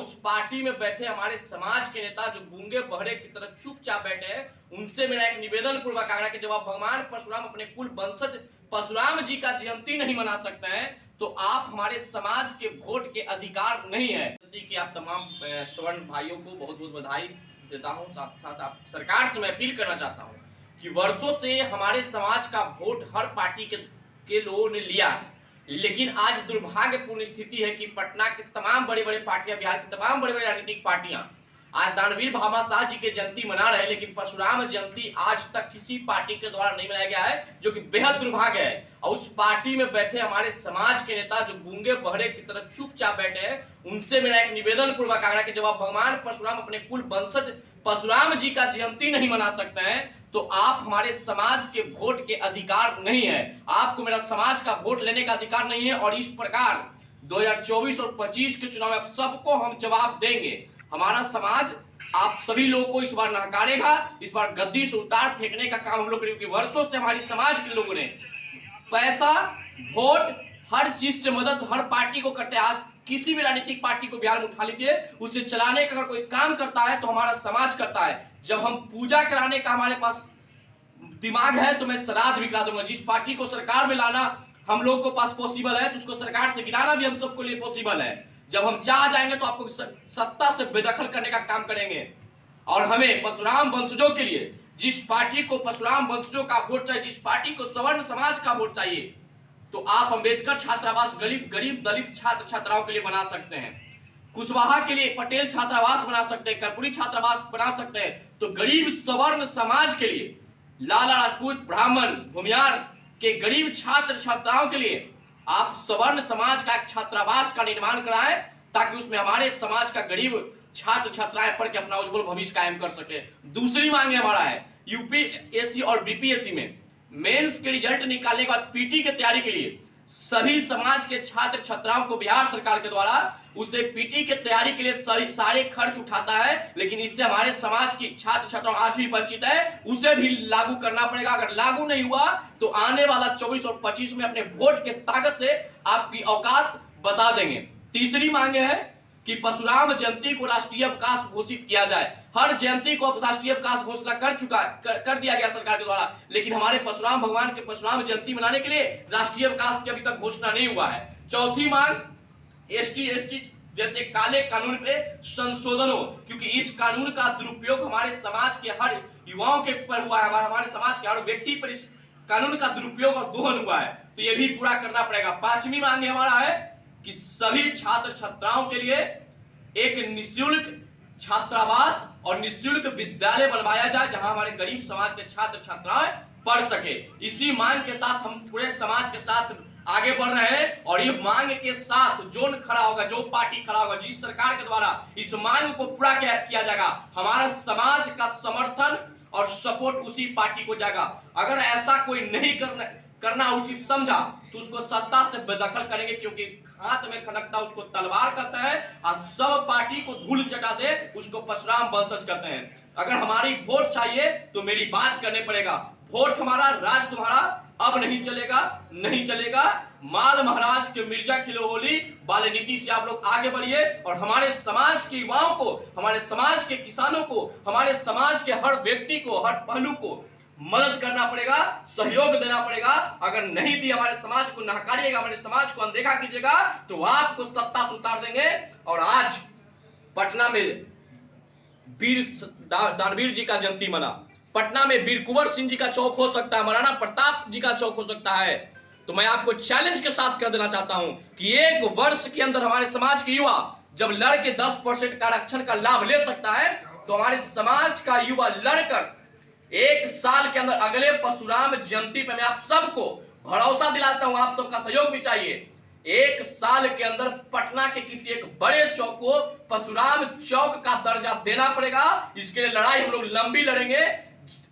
उस पार्टी में बैठे हमारे समाज के नेता जो गूंगे बहरे की तरह चुपचाप बैठे हैं, उनसे मेरा एक निवेदन पूर्वक आग्रह कि जब आप भगवान परशुराम अपने कुल वंशज परशुराम जी का जयंती नहीं मना सकते हैं तो आप हमारे समाज के वोट के अधिकार नहीं है। कि आप तमाम स्वर्ण भाइयों को बहुत बहुत बधाई देता हूं, साथ साथ आप सरकार से मैं अपील करना चाहता हूं कि वर्षों से हमारे समाज का वोट हर पार्टी के लोगों ने लिया है, लेकिन आज दुर्भाग्यपूर्ण स्थिति है कि पटना के तमाम बड़े बड़े पार्टियां, बिहार की तमाम बड़े बड़े राजनीतिक पार्टियां आज दानवीर भामाशाह जी के जयंती मना रहे हैं, लेकिन परशुराम जयंती आज तक किसी पार्टी के द्वारा नहीं मनाया गया है, जो कि बेहद दुर्भाग्य है। और उस पार्टी में बैठे हमारे समाज के नेता जो गूंगे बहरे की तरह चुपचाप बैठे हैं, उनसे मेरा एक निवेदन पूर्वक आग्रह कि जब आप भगवान परशुराम अपने कुल वंशज परशुराम जी का जयंती नहीं मना सकते हैं तो आप हमारे समाज के वोट के अधिकार नहीं है। आपको मेरा समाज का वोट लेने का अधिकार नहीं है। और इस प्रकार 2024 और 25 के चुनाव में आप सबको हम जवाब देंगे। हमारा समाज आप सभी लोगों को इस बार नकारेगा, इस बार गद्दी से उतार फेंकने का काम हम लोग करेंगे। वर्षों से हमारी समाज के लोगों ने पैसा, वोट, हर चीज से मदद हर पार्टी को करते हैं। आज किसी भी राजनीतिक पार्टी को बिहार में उठा लीजिए, उसे चलाने का अगर कोई काम करता है तो हमारा समाज करता है। जब हम पूजा कराने का हमारे पास दिमाग है तो मैं श्राद्ध भी करा दूंगा। जिस पार्टी को सरकार में लाना हम लोग के पास पॉसिबल है तो उसको सरकार से गिराना भी हम सबको लिए पॉसिबल है। जब हम चाह जाएंगे तो आपको सत्ता से बेदखल करने का काम करेंगे। और हमें परशुराम वंशजों के लिए, जिस पार्टी को परशुराम वंशजों का वोट चाहिए, जिस पार्टी को सवर्ण समाज का वोट चाहिए, तो आप अंबेडकर छात्रावास गरीब दलित छात्र छात्राओं के लिए बना सकते हैं, कुशवाहा के लिए पटेल छात्रावास बना सकते हैं, कर्पूरी छात्रावास बना सकते हैं। तो गरीब सवर्ण समाज के लिए, लाला राजपूत, ब्राह्मण, भूमियार के गरीब छात्र छात्राओं के लिए आप सवर्ण समाज का एक छात्रावास का निर्माण कराएं, ताकि उसमें हमारे समाज का गरीब छात्र छात्राएं पढ़ के अपना उज्जवल भविष्य कायम कर सके। दूसरी मांग हमारा है यूपीएससी और बीपीएससी में मेंस के रिजल्ट निकालने के बाद पीटी की तैयारी के लिए सभी समाज के छात्र छात्राओं को बिहार सरकार के द्वारा उसे पीटी की तैयारी के लिए सारे खर्च उठाता है, लेकिन इससे हमारे समाज की छात्र छात्राओं आज भी वंचित है, उसे भी लागू करना पड़ेगा। अगर लागू नहीं हुआ तो आने वाला 24 और 25 में अपने वोट के ताकत से आपकी औकात बता देंगे। तीसरी मांग है कि परशुराम जयंती को राष्ट्रीय अवकाश घोषित किया जाए। हर जयंती को राष्ट्रीय अवकाश घोषणा कर दिया गया सरकार के द्वारा, लेकिन हमारे परशुराम भगवान के परशुराम जयंती मनाने के लिए राष्ट्रीय अवकाश की अभी तक घोषणा नहीं हुआ है। चौथी मांग एसटी जैसे काले कानून पे संशोधन हो, क्योंकि इस कानून का दुरुपयोग हमारे समाज के हर युवाओं के पर हुआ है, हमारे समाज के हर व्यक्ति पर इस कानून का दुरुपयोग और दोहन हुआ है, तो ये भी पूरा करना पड़ेगा। पांचवी मांग हमारा है कि सभी छात्र छात्राओं के लिए एक निःशुल्क छात्रावास और निःशुल्क विद्यालय बनवाया जाए, जहां हमारे गरीब समाज के छात्र छात्राएं पढ़ सके। इसी मांग के साथ हम पूरे समाज के साथ आगे बढ़ रहे हैं। और ये मांग के साथ जोन खड़ा होगा, जो पार्टी खड़ा होगा, जिस सरकार के द्वारा इस मांग को पूरा किया जाएगा, हमारा समाज का समर्थन और सपोर्ट उसी पार्टी को जाएगा। अगर ऐसा कोई नहीं करना उचित समझा तो उसको सत्ता से बेदखल करेंगे, क्योंकि हाथ में खनकता उसको तलवार कहते हैं और सब पार्टी को धूल चटा दे उसको परशुराम वंशज कहते हैं। अगर हमारी वोट चाहिए तो मेरी बात करने पड़ेगा। वोट हमारा, राज तुम्हारा, अब नहीं चलेगा। माल महाराज के मिर्जा खिलो होली वाले नीति से आप लोग आगे बढ़िए और हमारे समाज के युवाओं को, हमारे समाज के किसानों को, हमारे समाज के हर व्यक्ति को, हर पहलू को मदद करना पड़ेगा, सहयोग देना पड़ेगा। अगर नहीं दी, हमारे समाज को नकारिएगा, हमारे समाज को अनदेखा कीजिएगा तो आपको सत्ता से उतार देंगे। और आज पटना में दानवीर जी का जयंती मना, पटना में वीर कुंवर सिंह जी का चौक हो सकता है, महाराणा प्रताप जी का चौक हो सकता है। तो मैं आपको चैलेंज के साथ कह देना चाहता हूं कि एक वर्ष के अंदर हमारे समाज के युवा जब लड़के 10% का आरक्षण का लाभ ले सकता है, तो हमारे समाज का युवा लड़कर 1 साल के अंदर अगले परशुराम जयंती पे मैं आप सबको भरोसा दिलाता हूं, आप सबका सहयोग भी चाहिए। 1 साल के अंदर पटना के किसी एक बड़े चौक को परशुराम चौक का दर्जा देना पड़ेगा। इसके लिए लड़ाई हम लोग लंबी लड़ेंगे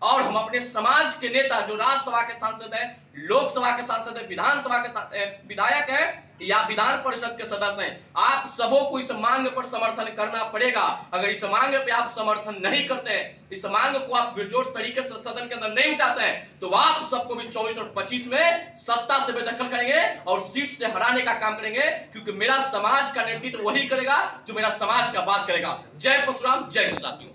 और हम अपने समाज के नेता जो राज्यसभा के सांसद हैं, लोकसभा के सांसद हैं, विधानसभा के विधायक हैं, या विधान परिषद के सदस्य हैं, आप सबों को इस मांग पर समर्थन करना पड़ेगा। अगर इस मांग पे आप समर्थन नहीं करते हैं, इस मांग को आप बेजोड़ तरीके से सदन के अंदर नहीं उठाते हैं, तो आप सबको भी 24 और 25 में सत्ता से बेदखल करेंगे और सीट से हराने का काम करेंगे, क्योंकि मेरा समाज का नेतृत्व वही करेगा जो मेरा समाज का बात करेगा। जय परशुराम, जय हिंद साथियों।